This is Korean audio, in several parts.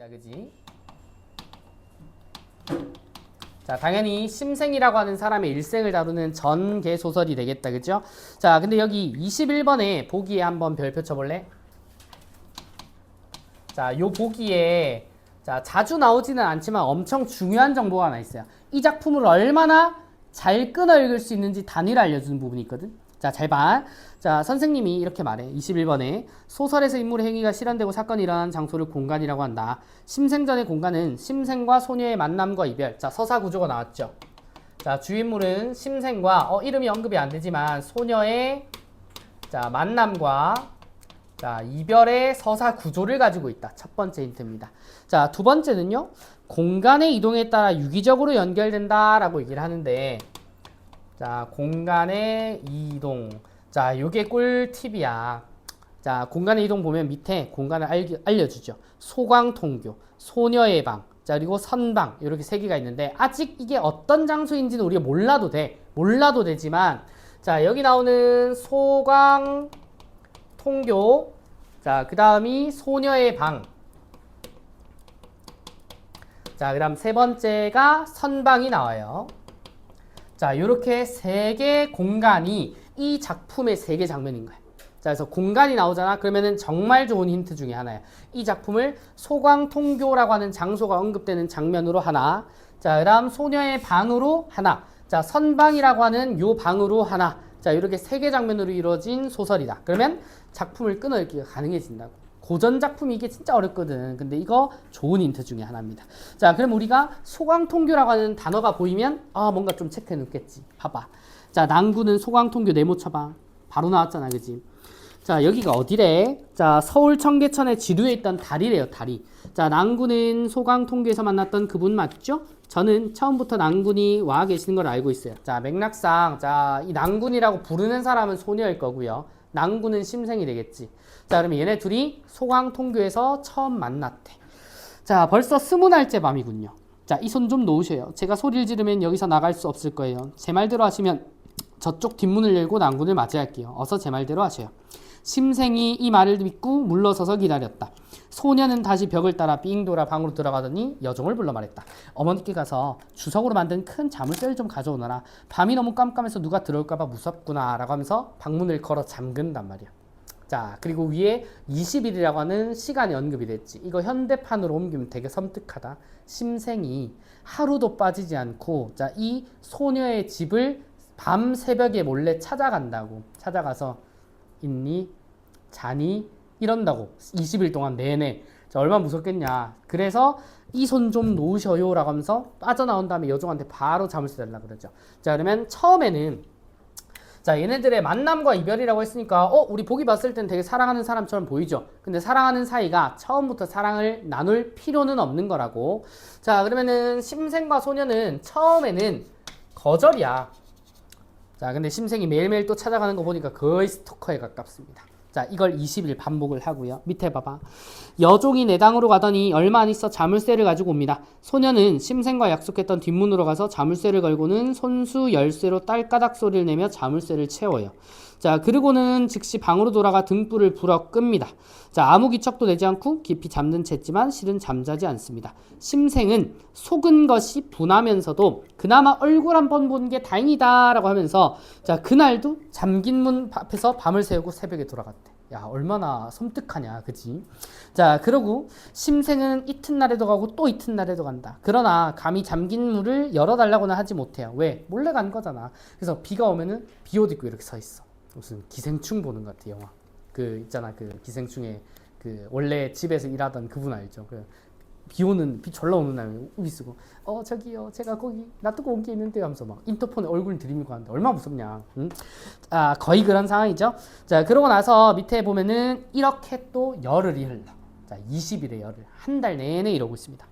그지? 자, 당연히 심생이라고 하는 사람의 일생을 다루는 전개 소설이 되겠다. 그죠? 자, 근데 여기 21번에 보기에 한번 별표 쳐볼래? 자, 요 보기에 자, 자주 나오지는 않지만 엄청 중요한 정보가 하나 있어요. 이 작품을 얼마나 잘 끊어 읽을 수 있는지 단위를 알려주는 부분이 있거든. 자, 잘 봐. 자, 선생님이 이렇게 말해. 21번에 소설에서 인물의 행위가 실현되고 사건이 일어난 장소를 공간이라고 한다. 심생전의 공간은 심생과 소녀의 만남과 이별. 자, 서사 구조가 나왔죠. 자, 주인물은 심생과 이름이 언급이 안 되지만 소녀의 자, 만남과 자, 이별의 서사 구조를 가지고 있다. 첫 번째 힌트입니다. 자, 두 번째는요. 공간의 이동에 따라 유기적으로 연결된다라고 얘기를 하는데 자, 공간의 이동. 자, 요게 꿀팁이야. 자, 공간의 이동 보면 밑에 공간을 알려주죠. 소광통교, 소녀의 방, 자, 그리고 선방. 이렇게 세 개가 있는데 아직 이게 어떤 장소인지는 우리가 몰라도 돼. 몰라도 되지만 자, 여기 나오는 소광통교. 자, 그 다음이 소녀의 방. 자, 그 다음 세 번째가 선방이 나와요. 자, 요렇게 세 개 공간이 이 작품의 세 개 장면인 거야. 자, 그래서 공간이 나오잖아. 그러면은 정말 좋은 힌트 중에 하나야. 이 작품을 소광통교라고 하는 장소가 언급되는 장면으로 하나. 자, 그 다음 소녀의 방으로 하나. 자, 선방이라고 하는 요 방으로 하나. 자, 이렇게 세 개 장면으로 이루어진 소설이다. 그러면 작품을 끊어읽기가 가능해진다고. 고전 작품이 이게 진짜 어렵거든. 근데 이거 좋은 힌트 중에 하나입니다. 자, 그럼 우리가 소광통교라고 하는 단어가 보이면 뭔가 좀 체크해 놓겠지. 봐봐. 자, 난구는 소광통교 네모 쳐봐. 바로 나왔잖아, 그지? 자, 여기가 어디래? 자, 서울 청계천의 지류에 있던 다리래요, 다리. 자, 난구는 소광통교에서 만났던 그분 맞죠? 저는 처음부터 난군이 와 계시는 걸 알고 있어요. 자, 맥락상 자, 이 난군이라고 부르는 사람은 소녀일 거고요. 난군은 심생이 되겠지. 자, 그러면 얘네 둘이 소광통교에서 처음 만났대. 자, 벌써 20날째 밤이군요. 자, 이 손 좀 놓으셔요. 제가 소리를 지르면 여기서 나갈 수 없을 거예요. 제 말대로 하시면 저쪽 뒷문을 열고 난군을 맞이할게요. 어서 제 말대로 하셔요. 심생이 이 말을 믿고 물러서서 기다렸다. 소녀는 다시 벽을 따라 삥 돌아 방으로 들어가더니 여종을 불러 말했다. 어머니께 가서 주석으로 만든 큰 자물쇠를 좀 가져오너라. 밤이 너무 깜깜해서 누가 들어올까봐 무섭구나 라고 하면서 방문을 걸어 잠근단 말이야. 자, 그리고 위에 20일이라고 하는 시간이 언급이 됐지. 이거 현대판으로 옮기면 되게 섬뜩하다. 심생이 하루도 빠지지 않고 자, 이 소녀의 집을 밤 새벽에 몰래 찾아간다고. 찾아가서 있니? 자니? 이런다고. 20일 동안 내내. 자, 얼마나 무섭겠냐. 그래서 이 손 좀 놓으셔요 라고 하면서 빠져나온 다음에 여종한테 바로 자물쇠 달라고 그러죠. 자, 그러면 처음에는 자, 얘네들의 만남과 이별이라고 했으니까 우리 보기 봤을 땐 되게 사랑하는 사람처럼 보이죠. 근데 사랑하는 사이가 처음부터 사랑을 나눌 필요는 없는 거라고. 자, 그러면은 심생과 소녀는 처음에는 거절이야. 자, 근데 심생이 매일매일 또 찾아가는 거 보니까 거의 스토커에 가깝습니다. 자, 이걸 20일 반복을 하고요. 밑에 봐봐. 여종이 내당으로 가더니 얼마 안 있어 자물쇠를 가지고 옵니다. 소녀는 심생과 약속했던 뒷문으로 가서 자물쇠를 걸고는 손수 열쇠로 딸까닥 소리를 내며 자물쇠를 채워요. 자, 그리고는 즉시 방으로 돌아가 등불을 불어 끕니다. 자, 아무 기척도 내지 않고 깊이 잠든 채지만 실은 잠자지 않습니다. 심생은 속은 것이 분하면서도 그나마 얼굴 한번 본 게 다행이다 라고 하면서 자, 그날도 잠긴 문 앞에서 밤을 새우고 새벽에 돌아갔대. 야, 얼마나 섬뜩하냐, 그치? 자, 그러고 심생은 이튿날에도 가고 또 이튿날에도 간다. 그러나 감히 잠긴 문을 열어달라고는 하지 못해요. 왜? 몰래 간 거잖아. 그래서 비가 오면은 비옷 입고 이렇게 서 있어. 무슨 기생충 보는 것 같아, 영화. 그 있잖아, 그 기생충에 그 원래 집에서 일하던 그분 알죠? 그 비 졸라 오는 날 우비 쓰고 저기요, 제가 거기 놔두고 온 게 있는데요 하면서 막 인터폰에 얼굴 들이밀고 하는데 얼마나 무섭냐. 응? 아, 거의 그런 상황이죠. 자, 그러고 나서 밑에 보면은 이렇게 또 열흘이 흘러. 자, 20일의 열흘. 한 달 내내 이러고 있습니다.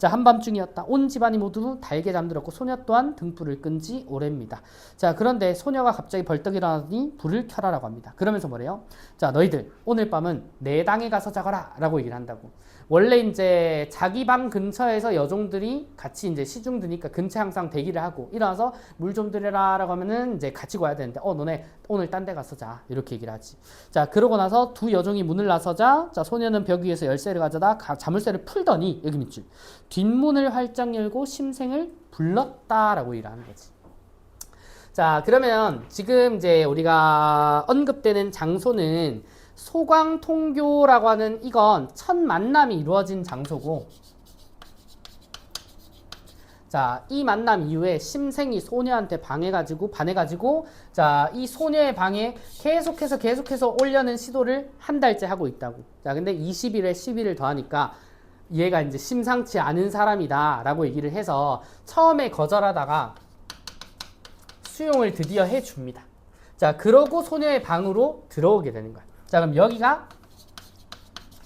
자, 한밤중이었다. 온 집안이 모두 달게 잠들었고 소녀 또한 등불을 끈 지 오래입니다. 자, 그런데 소녀가 갑자기 벌떡 일어나더니 불을 켜라라고 합니다. 그러면서 뭐래요? 자, 너희들 오늘 밤은 내 방에 가서 자거라 라고 얘기를 한다고. 원래 이제 자기 방 근처에서 여종들이 같이 이제 시중 드니까 근처에 항상 대기를 하고 일어나서 물 좀 드려라 라고 하면은 이제 같이 가야 되는데 너네 오늘 딴 데 가서 자 이렇게 얘기를 하지. 자, 그러고 나서 두 여종이 문을 나서자 자, 소녀는 벽 위에서 열쇠를 가져다 자물쇠를 풀더니 여기 밑줄 뒷문을 활짝 열고 심생을 불렀다라고 일하는 거지. 자, 그러면 지금 이제 우리가 언급되는 장소는 소광통교라고 하는 이건 첫 만남이 이루어진 장소고, 자, 이 만남 이후에 심생이 소녀한테 반해가지고 자, 이 소녀의 방에 계속해서 올려는 시도를 한 달째 하고 있다고. 자, 근데 20일에 10일을 더하니까 얘가 이제 심상치 않은 사람이다 라고 얘기를 해서 처음에 거절하다가 수용을 드디어 해줍니다. 자, 그러고 소녀의 방으로 들어오게 되는 거야. 자, 그럼 여기가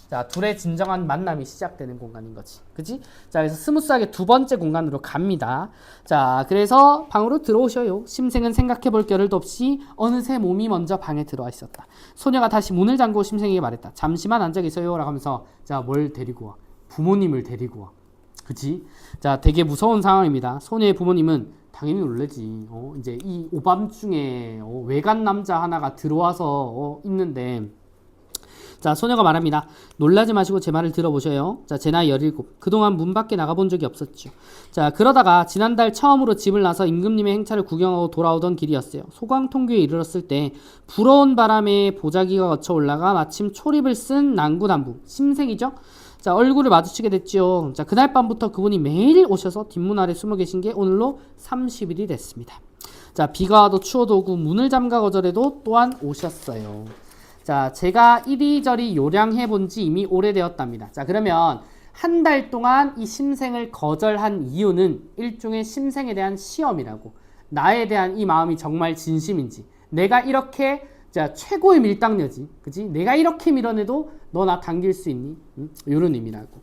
자, 둘의 진정한 만남이 시작되는 공간인 거지. 그치? 자, 그래서 스무스하게 두 번째 공간으로 갑니다. 자, 그래서 방으로 들어오셔요. 심생은 생각해 볼 겨를도 없이 어느새 몸이 먼저 방에 들어와 있었다. 소녀가 다시 문을 잠그고 심생에게 말했다. 잠시만 앉아 계세요 라고 하면서 자, 뭘 데리고 와? 부모님을 데리고 와. 그치? 자, 되게 무서운 상황입니다. 소녀의 부모님은 당연히 놀래지. 이제 이 오밤중에 외간 남자 하나가 들어와서 있는데, 자, 소녀가 말합니다. 놀라지 마시고 제 말을 들어보셔요. 자, 제 나이 17. 그동안 문 밖에 나가본 적이 없었죠. 자, 그러다가 지난달 처음으로 집을 나서 임금님의 행차를 구경하고 돌아오던 길이었어요. 소광통교에 이르렀을 때 불어온 바람에 보자기가 거쳐 올라가 마침 초립을 쓴 난구단부, 심생이죠. 자, 얼굴을 마주치게 됐죠. 자, 그날 밤부터 그분이 매일 오셔서 뒷문 아래 숨어 계신 게 오늘로 30일이 됐습니다. 자, 비가 와도 추워도 오고 문을 잠가 거절해도 또한 오셨어요. 자, 제가 이리저리 요량해 본 지 이미 오래되었답니다. 자, 그러면 한 달 동안 이 심생을 거절한 이유는 일종의 심생에 대한 시험이라고. 나에 대한 이 마음이 정말 진심인지, 내가 이렇게 자, 최고의 밀당녀지. 그치? 내가 이렇게 밀어내도 너 나 당길 수 있니? 요런 의미라고.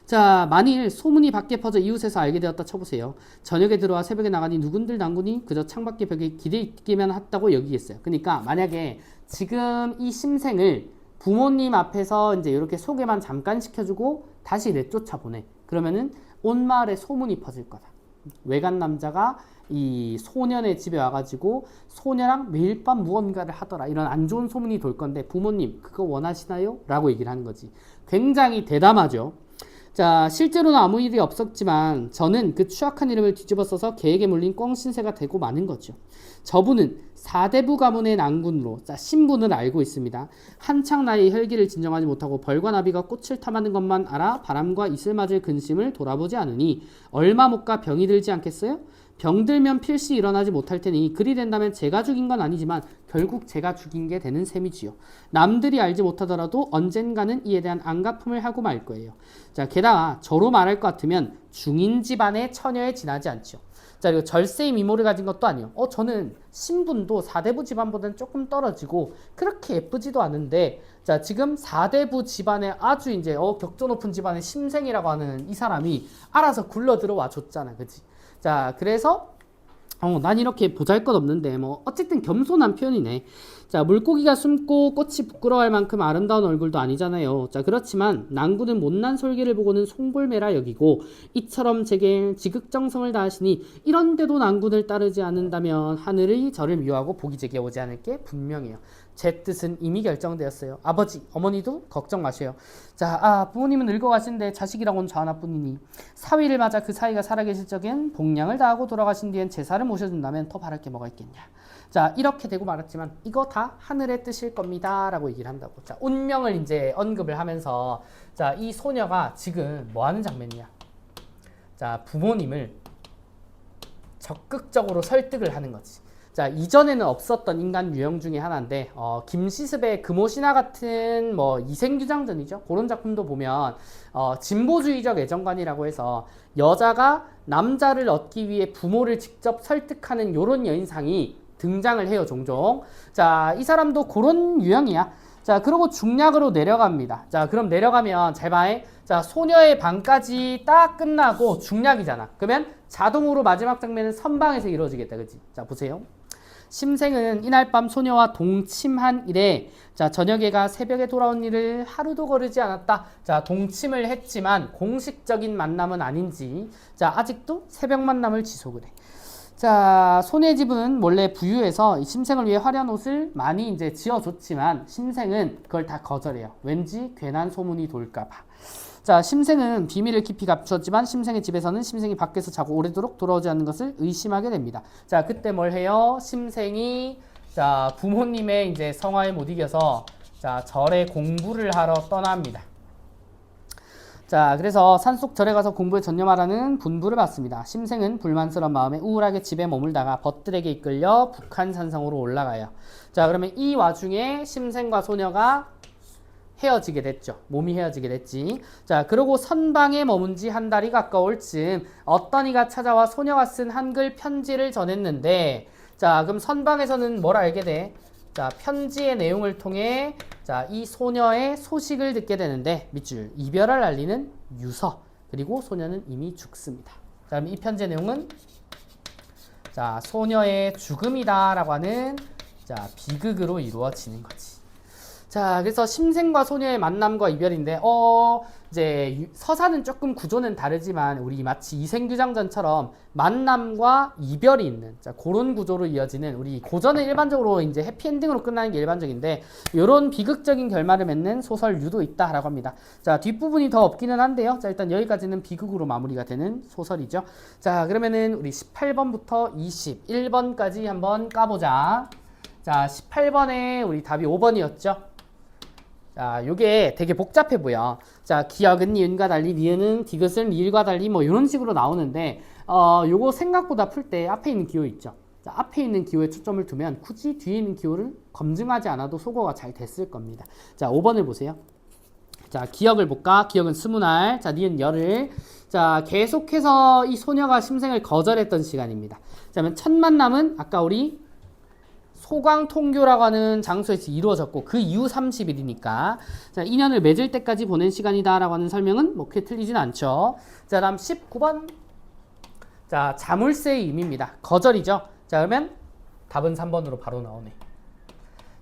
자, 만일 소문이 밖에 퍼져 이웃에서 알게 되었다 쳐보세요. 저녁에 들어와 새벽에 나가니 누군들 난군이 그저 창밖에 벽에 기대 있기만 했다고 여기겠어요. 그러니까 만약에 지금 이 심생을 부모님 앞에서 이제 이렇게 소개만 잠깐 시켜주고 다시 내쫓아 보내. 그러면은 온 마을에 소문이 퍼질 거다. 외간 남자가 이 소년의 집에 와가지고 소녀랑 매일 밤 무언가를 하더라. 이런 안 좋은 소문이 돌 건데 부모님 그거 원하시나요? 라고 얘기를 하는 거지. 굉장히 대담하죠. 자, 실제로는 아무 일이 없었지만 저는 그 추악한 이름을 뒤집어 써서 개에게 물린 꿩신세가 되고 마는 거죠. 저분은 사대부 가문의 난군으로 자, 신분을 알고 있습니다. 한창 나이에 혈기를 진정하지 못하고 벌과 나비가 꽃을 탐하는 것만 알아 바람과 이슬 맞을 근심을 돌아보지 않으니 얼마 못 가 병이 들지 않겠어요? 병들면 필시 일어나지 못할 테니 그리 된다면 제가 죽인 건 아니지만 결국 제가 죽인 게 되는 셈이지요. 남들이 알지 못하더라도 언젠가는 이에 대한 안갚음을 하고 말 거예요. 자, 게다가 저로 말할 것 같으면 중인 집안의 처녀에 지나지 않죠. 자, 그리고 절세의 미모를 가진 것도 아니에요. 저는 신분도 4대부 집안보다는 조금 떨어지고 그렇게 예쁘지도 않은데, 자, 지금 4대부 집안의 아주 이제 격조 높은 집안의 심생이라고 하는 이 사람이 알아서 굴러 들어와 줬잖아, 그치? 자, 그래서 난 이렇게 보잘것없는데 뭐 어쨌든 겸손한 표현이네. 자, 물고기가 숨고 꽃이 부끄러워할 만큼 아름다운 얼굴도 아니잖아요. 자, 그렇지만 난구는 못난 솔개를 보고는 송골매라 여기고 이처럼 제게 지극정성을 다하시니 이런데도 난군을 따르지 않는다면 하늘이 저를 미워하고 복이 제게 오지 않을 게 분명해요. 제 뜻은 이미 결정되었어요. 아버지, 어머니도 걱정 마세요. 자, 부모님은 늙어가신데 자식이라고는 저 하나뿐이니 사위를 맞아 그 사이가 살아계실 적엔 복량을 다하고 돌아가신 뒤엔 제사를 모셔준다면 더 바랄 게 뭐가 있겠냐. 자, 이렇게 되고 말았지만 이거 다 하늘의 뜻일 겁니다 라고 얘기를 한다고. 자, 운명을 이제 언급을 하면서 자, 이 소녀가 지금 뭐 하는 장면이야. 자, 부모님을 적극적으로 설득을 하는 거지. 자, 이전에는 없었던 인간 유형 중에 하나인데 김시습의 금오신화 같은 뭐 이생규장전이죠. 그런 작품도 보면 진보주의적 애정관이라고 해서 여자가 남자를 얻기 위해 부모를 직접 설득하는 요런 여인상이 등장을 해요, 종종. 자, 이 사람도 그런 유형이야. 자, 그리고 중략으로 내려갑니다. 자, 그럼 내려가면 잘 봐. 자, 소녀의 방까지 딱 끝나고 중략이잖아. 그러면 자동으로 마지막 장면은 선방에서 이루어지겠다. 그치? 자, 보세요. 심생은 이날 밤 소녀와 동침한 이래 자 저녁에가 새벽에 돌아온 일을 하루도 거르지 않았다. 자 동침을 했지만 공식적인 만남은 아닌지 자 아직도 새벽 만남을 지속을 해. 자 소녀의 집은 원래 부유해서 심생을 위해 화려한 옷을 많이 이제 지어줬지만 심생은 그걸 다 거절해요. 왠지 괜한 소문이 돌까봐. 자 심생은 비밀을 깊이 감췄지만 심생의 집에서는 심생이 밖에서 자고 오래도록 돌아오지 않는 것을 의심하게 됩니다. 자 그때 뭘 해요? 심생이 자 부모님의 이제 성화에 못 이겨서 자 절에 공부를 하러 떠납니다. 자 그래서 산속 절에 가서 공부에 전념하라는 분부를 받습니다. 심생은 불만스러운 마음에 우울하게 집에 머물다가 벗들에게 이끌려 북한산성으로 올라가요. 자 그러면 이 와중에 심생과 소녀가 헤어지게 됐죠. 몸이 헤어지게 됐지. 자, 그리고 선방에 머문 지 한 달이 가까울 즈음 어떤 이가 찾아와 소녀가 쓴 한글 편지를 전했는데 자, 그럼 선방에서는 뭘 알게 돼? 자, 편지의 내용을 통해 자, 이 소녀의 소식을 듣게 되는데 밑줄 이별을 알리는 유서 그리고 소녀는 이미 죽습니다. 자, 그럼 이 편지의 내용은 자, 소녀의 죽음이다 라고 하는 자, 비극으로 이루어지는 거지. 자, 그래서 심생과 소녀의 만남과 이별인데, 이제 서사는 조금 구조는 다르지만 우리 마치 이생규장전처럼 만남과 이별이 있는 자, 그런 구조로 이어지는 우리 고전은 일반적으로 이제 해피엔딩으로 끝나는 게 일반적인데 이런 비극적인 결말을 맺는 소설류도 있다라고 합니다. 자, 뒷부분이 더 없기는 한데요. 자, 일단 여기까지는 비극으로 마무리가 되는 소설이죠. 자, 그러면은 우리 18번부터 21번까지 한번 까보자. 자, 18번에 우리 답이 5번이었죠. 자, 요게 되게 복잡해 보여. 자, 기억은 니은과 달리, 니은은 디귿은 리을과 달리 뭐 이런 식으로 나오는데 요거 생각보다 풀 때 앞에 있는 기호 있죠. 자, 앞에 있는 기호에 초점을 두면 굳이 뒤에 있는 기호를 검증하지 않아도 소거가 잘 됐을 겁니다. 자, 5번을 보세요. 자, 기억을 볼까? 기억은 스무날. 자, 니은 열흘. 자, 계속해서 이 소녀가 심생을 거절했던 시간입니다. 자, 그러면 첫 만남은 아까 우리 소광통교라고 하는 장소에서 이루어졌고 그 이후 30일이니까 자, 인연을 맺을 때까지 보낸 시간이다 라고 하는 설명은 뭐 크게 틀리진 않죠. 자, 다음 19번 자, 자물쇠의 의미입니다. 거절이죠. 자, 그러면 답은 3번으로 바로 나오네.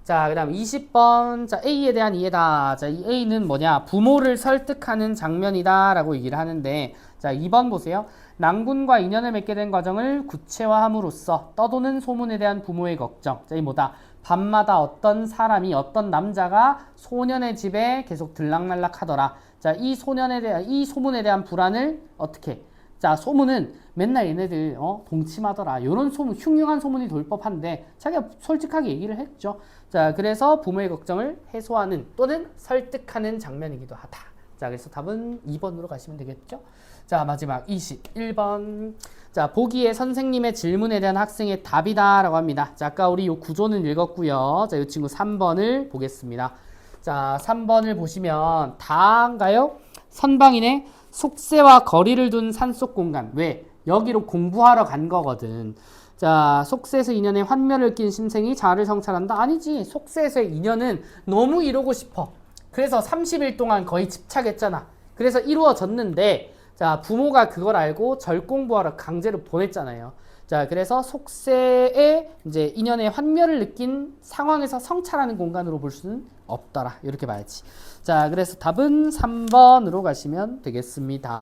자, 그 다음 20번 자, A에 대한 이해다. 자, 이 A는 뭐냐? 부모를 설득하는 장면이다 라고 얘기를 하는데 자, 2번 보세요. 낭군과 인연을 맺게 된 과정을 구체화함으로써 떠도는 소문에 대한 부모의 걱정. 자, 이 뭐다? 밤마다 어떤 사람이 어떤 남자가 소년의 집에 계속 들락날락 하더라. 자, 이 소문에 대한 불안을 어떻게? 자, 소문은 맨날 얘네들 동침하더라. 이런 소문, 흉흉한 소문이 돌 법한데 자기가 솔직하게 얘기를 했죠. 자, 그래서 부모의 걱정을 해소하는 또는 설득하는 장면이기도 하다. 자, 그래서 답은 2번으로 가시면 되겠죠. 자, 마지막 21번. 자, 보기에 선생님의 질문에 대한 학생의 답이다 라고 합니다. 자, 아까 우리 요 구조는 읽었고요. 자, 이 친구 3번을 보겠습니다. 자, 3번을 보시면 다인가요? 선방인의 속세와 거리를 둔 산속 공간. 왜? 여기로 공부하러 간 거거든. 자, 속세에서 인연의 환멸을 낀 심생이 자아를 성찰한다? 아니지. 속세에서의 인연은 너무 이루고 싶어. 그래서 30일 동안 거의 집착했잖아. 그래서 이루어졌는데 자, 부모가 그걸 알고 절 공부하러 강제로 보냈잖아요. 자, 그래서 속세의 이제 인연의 환멸을 느낀 상황에서 성찰하는 공간으로 볼 수는 없더라. 이렇게 봐야지. 자, 그래서 답은 3번으로 가시면 되겠습니다.